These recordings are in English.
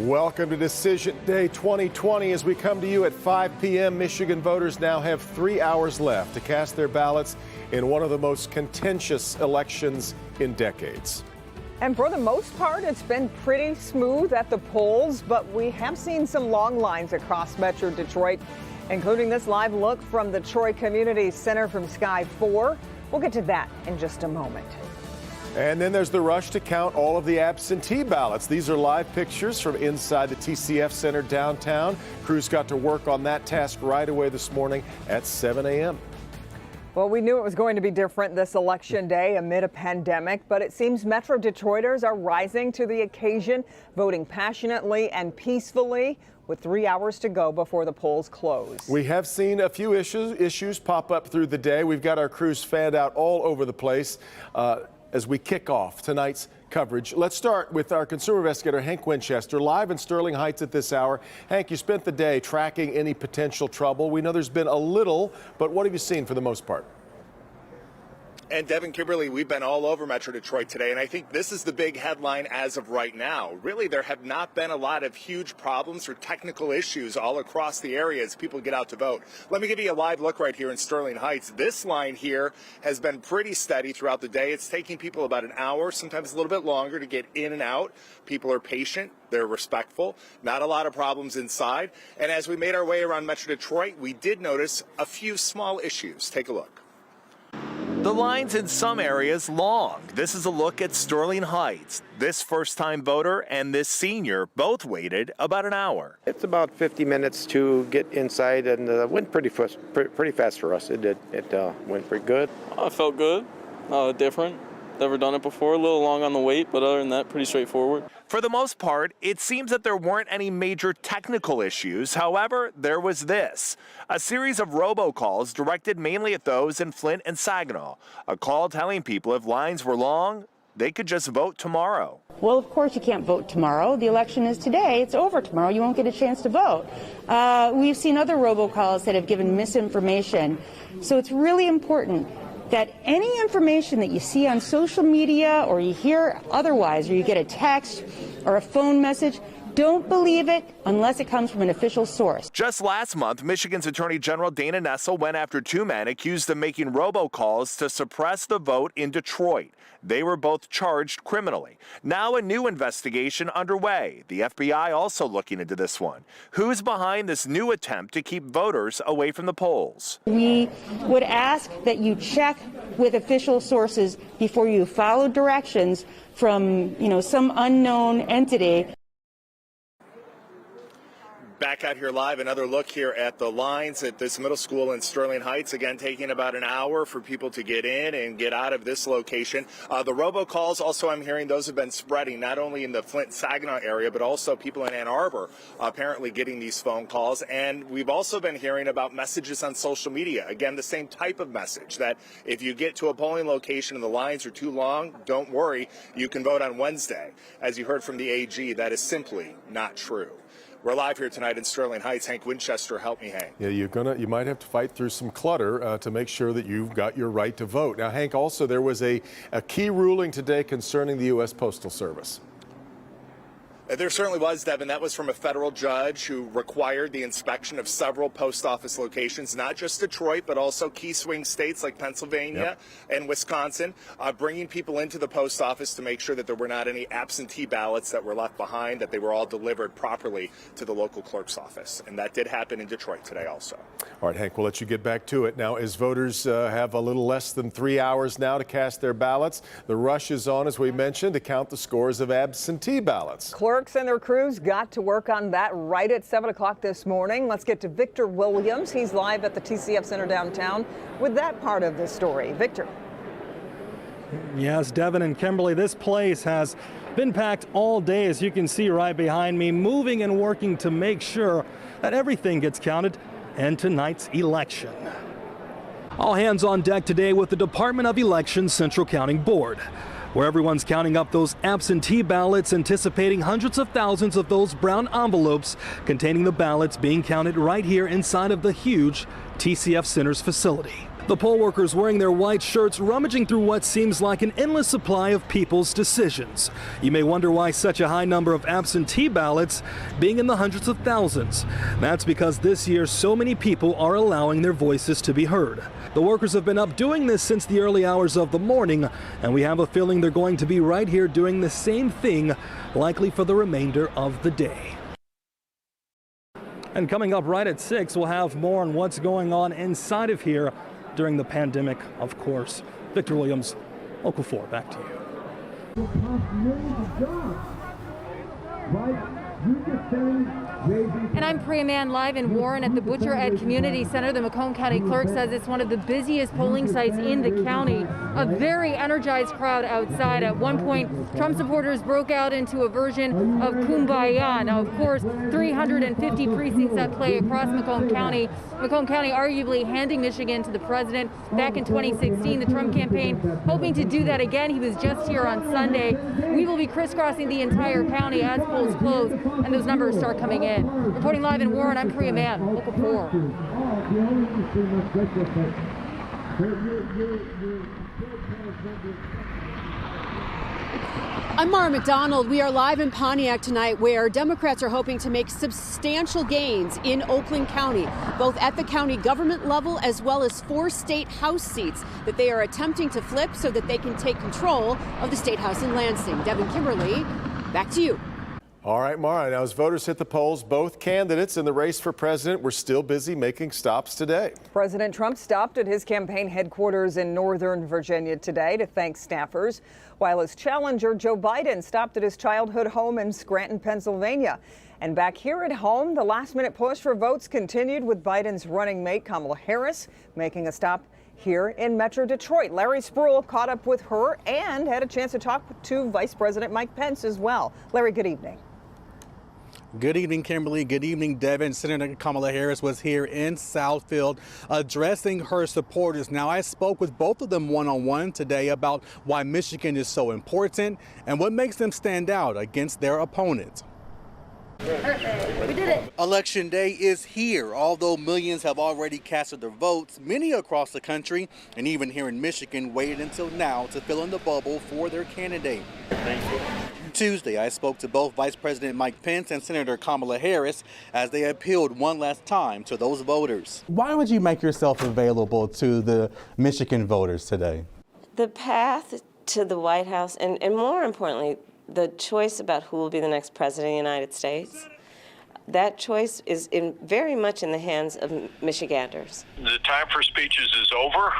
Welcome to Decision Day 2020. As we come to you at 5 p.m., Michigan voters now have 3 hours left to cast their ballots in one of the most contentious elections in decades. And for the most part, it's been pretty smooth at the polls, but we have seen some long lines across Metro Detroit, including this live look from the Troy Community Center from Sky 4. We'll get to that in just a moment. And then there's the rush to count all of the absentee ballots. These are live pictures from inside the TCF Center downtown. Crews got to work on that task right away this morning at 7 a.m. Well, we knew it was going to be different this election day amid a pandemic, but it seems Metro Detroiters are rising to the occasion, voting passionately and peacefully with 3 hours to go before the polls close. We have seen a few issues pop up through the day. We've got our crews fanned out all over the place as we kick off tonight's coverage. Let's start with our consumer investigator, Hank Winchester, live in Sterling Heights at this hour. Hank, you spent the day tracking any potential trouble. We know there's been a little, but what have you seen for the most part? And Devin, Kimberly, we've been all over Metro Detroit today, and I think this is the big headline as of right now. Really, there have not been a lot of huge problems or technical issues all across the area as people get out to vote. Let me give you a live look right here in Sterling Heights. This line here has been pretty steady throughout the day. It's taking people about an hour, sometimes a little bit longer to get in and out. People are patient. They're respectful. Not a lot of problems inside. And as we made our way around Metro Detroit, we did notice a few small issues. Take a look. The lines in some areas long. This is a look at Sterling Heights. This first-time voter and this senior both waited about an hour. It's about 50 minutes to get inside, and it went pretty fast for us. It did. It went pretty good. I felt good, different. Never done it before. A little long on the wait, but other than that, pretty straightforward. For the most part, it seems that there weren't any major technical issues. However, there was this. A series of robocalls directed mainly at those in Flint and Saginaw. A call telling people if lines were long, they could just vote tomorrow. Well, of course you can't vote tomorrow. The election is today. It's over tomorrow. You won't get a chance to vote. We've seen other robocalls that have given misinformation. So it's really important that any information that you see on social media or you hear otherwise, or you get a text or a phone message, don't believe it unless it comes from an official source. Just last month, Michigan's Attorney General Dana Nessel went after two men accused of making robocalls to suppress the vote in Detroit. They were both charged criminally. Now a new investigation underway. The FBI also looking into this one. Who's behind this new attempt to keep voters away from the polls? We would ask that you check with official sources before you follow directions from, some unknown entity. Back out here live, another look here at the lines at this middle school in Sterling Heights. Again, taking about an hour for people to get in and get out of this location. The robocalls, also I'm hearing those have been spreading not only in the Flint-Saginaw area, but also people in Ann Arbor apparently getting these phone calls. And we've also been hearing about messages on social media. Again, the same type of message that if you get to a polling location and the lines are too long, don't worry, you can vote on Wednesday. As you heard from the AG, that is simply not true. We're live here tonight in Sterling Heights. Hank Winchester, help me, Hank. Yeah, you might have to fight through some clutter to make sure that you've got your right to vote. Now, Hank, also there was a key ruling today concerning the U.S. Postal Service. There certainly was, Devin. That was from a federal judge who required the inspection of several post office locations, not just Detroit, but also key swing states like Pennsylvania and Wisconsin, bringing people into the post office to make sure that there were not any absentee ballots that were left behind, that they were all delivered properly to the local clerk's office. And that did happen in Detroit today also. All right, Hank, we'll let you get back to it. Now, as voters have a little less than 3 hours now to cast their ballots, the rush is on, as we mentioned, to count the scores of absentee ballots. Clerks and their crews got to work on that right at 7 o'clock this morning. Let's get to Victor Williams. He's live at the TCF Center downtown with that part of the story. Victor. Yes, Devin and Kimberly, this place has been packed all day, as you can see right behind me, moving and working to make sure that everything gets counted in tonight's election. All hands on deck today with the Department of Elections Central Counting Board, where everyone's counting up those absentee ballots, anticipating hundreds of thousands of those brown envelopes containing the ballots being counted right here inside of the huge TCF Center's facility. The poll workers wearing their white shirts rummaging through what seems like an endless supply of people's decisions. You may wonder why such a high number of absentee ballots, being in the hundreds of thousands. That's because this year so many people are allowing their voices to be heard. The workers have been up doing this since the early hours of the morning, and we have a feeling they're going to be right here doing the same thing, likely for the remainder of the day. And coming up right at 6, we'll have more on what's going on inside of here during the pandemic, of course. Victor Williams, Local 4, back to you. And I'm Priya Mann, live in Warren at the Butcher Ed Community Center. The Macomb County Clerk says it's one of the busiest polling sites in the county. A very energized crowd outside. At one point, Trump supporters broke out into a version of Kumbaya. Now, of course, 350 precincts at play across Macomb County. Macomb County arguably handing Michigan to the president back in 2016. The Trump campaign hoping to do that again. He was just here on Sunday. We will be crisscrossing the entire county as polls close and those numbers start coming in. Reporting live in Warren, I'm Priya Mann, Local 4. I'm Mara McDonald. We are live in Pontiac tonight, where Democrats are hoping to make substantial gains in Oakland County, both at the county government level as well as 4 state house seats that they are attempting to flip so that they can take control of the state house in Lansing. Devin Kimberly, back to you. All right, Mara, now as voters hit the polls, both candidates in the race for president were still busy making stops today. President Trump stopped at his campaign headquarters in Northern Virginia today to thank staffers, while his challenger Joe Biden stopped at his childhood home in Scranton, Pennsylvania. And back here at home, the last-minute push for votes continued with Biden's running mate Kamala Harris making a stop here in Metro Detroit. Larry Spruill caught up with her and had a chance to talk to Vice President Mike Pence as well. Larry, good evening. Good evening, Kimberly. Good evening, Devin. Senator Kamala Harris was here in Southfield addressing her supporters. Now, I spoke with both of them one-on-one today about why Michigan is so important and what makes them stand out against their opponents. Perfect. We did it. Election day is here. Although millions have already casted their votes, many across the country and even here in Michigan waited until now to fill in the bubble for their candidate. Thank you. Tuesday, I spoke to both Vice President Mike Pence and Senator Kamala Harris as they appealed one last time to those voters. Why would you make yourself available to the Michigan voters today? The path to the White House, and more importantly, the choice about who will be the next president of the United States, that choice is very much in the hands of Michiganders. The time for speeches is over.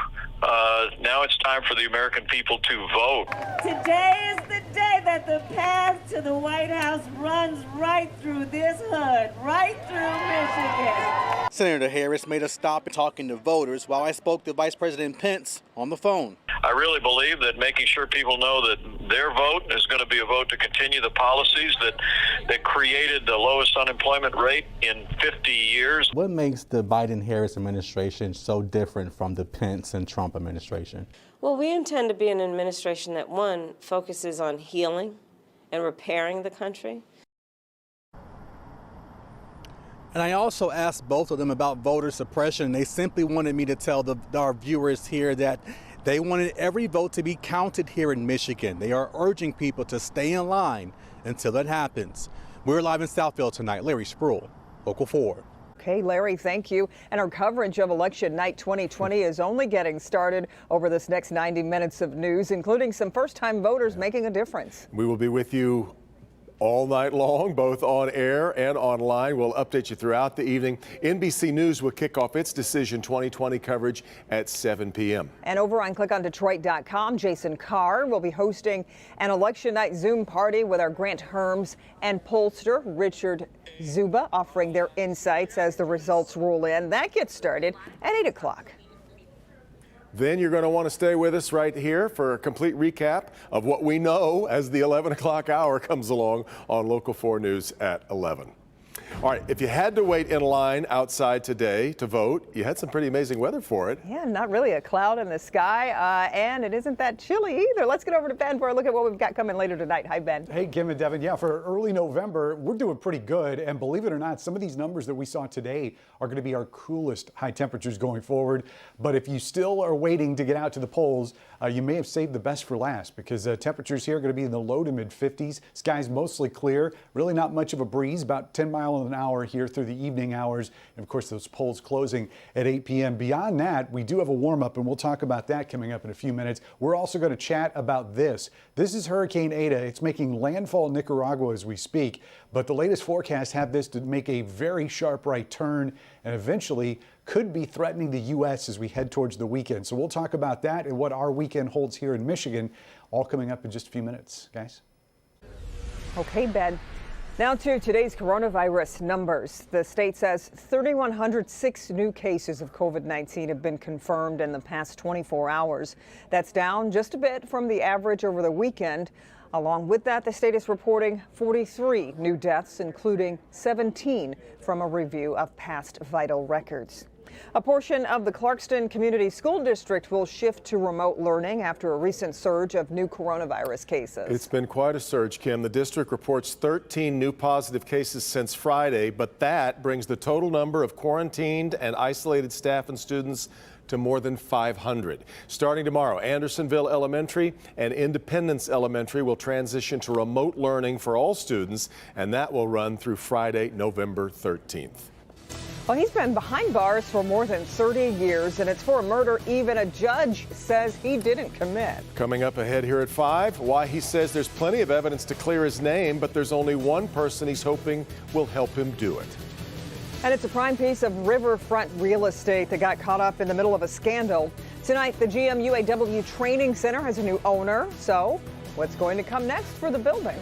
Now it's time for the American people to vote. Today is the day that the path to the White House runs right through this hood, right through Michigan. Senator Harris made a stop talking to voters while I spoke to Vice President Pence on the phone. I really believe that making sure people know that their vote is going to be a vote to continue the policies that created the lowest unemployment rate in 50 years. What makes the Biden-Harris administration so different from the Pence and Trump administration? Well, we intend to be an administration that, one, focuses on healing and repairing the country. And I also asked both of them about voter suppression. They simply wanted me to tell our viewers here that they wanted every vote to be counted here in Michigan. They are urging people to stay in line until it happens. We're live in Southfield tonight. Larry Spruill, Local 4. Okay, Larry, thank you. And our coverage of Election Night 2020 is only getting started over this next 90 minutes of news, including some first-time voters making a difference. We will be with you all night long, both on air and online. We'll update you throughout the evening. NBC News will kick off its Decision 2020 coverage at 7 p.m. And over on clickondetroit.com, Jason Carr will be hosting an election night Zoom party with our Grant Herms and pollster Richard Zuba, offering their insights as the results roll in. That gets started at 8 o'clock. Then you're going to want to stay with us right here for a complete recap of what we know as the 11 o'clock hour comes along on Local 4 News at 11. All right, if you had to wait in line outside today to vote, you had some pretty amazing weather for it. Yeah, not really a cloud in the sky, and it isn't that chilly either. Let's get over to Ben for a look at what we've got coming later tonight. Hi, Ben. Hey, Kim and Devin. Yeah, for early November, we're doing pretty good. And believe it or not, some of these numbers that we saw today are going to be our coolest high temperatures going forward. But if you still are waiting to get out to the polls, you may have saved the best for last, because temperatures here are going to be in the low to mid 50s. Skies mostly clear, really not much of a breeze, about 10 miles an hour here through the evening hours. And of course, those polls closing at 8 p.m. Beyond that, we do have a warm up, and we'll talk about that coming up in a few minutes. We're also going to chat about this. This is Hurricane Eta. It's making landfall in Nicaragua as we speak, but the latest forecasts have this to make a very sharp right turn and eventually could be threatening the U.S. as we head towards the weekend. So we'll talk about that and what our weekend holds here in Michigan, all coming up in just a few minutes, guys. Okay, Ben. Now to today's coronavirus numbers. The state says 3,106 new cases of COVID-19 have been confirmed in the past 24 hours. That's down just a bit from the average over the weekend. Along with that, the state is reporting 43 new deaths, including 17 from a review of past vital records. A portion of the Clarkston Community School District will shift to remote learning after a recent surge of new coronavirus cases. It's been quite a surge, Kim. The district reports 13 new positive cases since Friday, but that brings the total number of quarantined and isolated staff and students to more than 500. Starting tomorrow, Andersonville Elementary and Independence Elementary will transition to remote learning for all students, and that will run through Friday, November 13th. Well, he's been behind bars for more than 30 years, and it's for a murder even a judge says he didn't commit. Coming up ahead here at 5, why he says there's plenty of evidence to clear his name, but there's only one person he's hoping will help him do it. And it's a prime piece of riverfront real estate that got caught up in the middle of a scandal. Tonight, the GM UAW Training Center has a new owner. So what's going to come next for the building?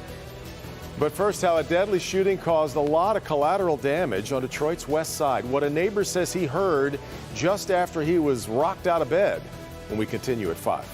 But first, how a deadly shooting caused a lot of collateral damage on Detroit's west side. What a neighbor says he heard just after he was rocked out of bed. When we continue at 5.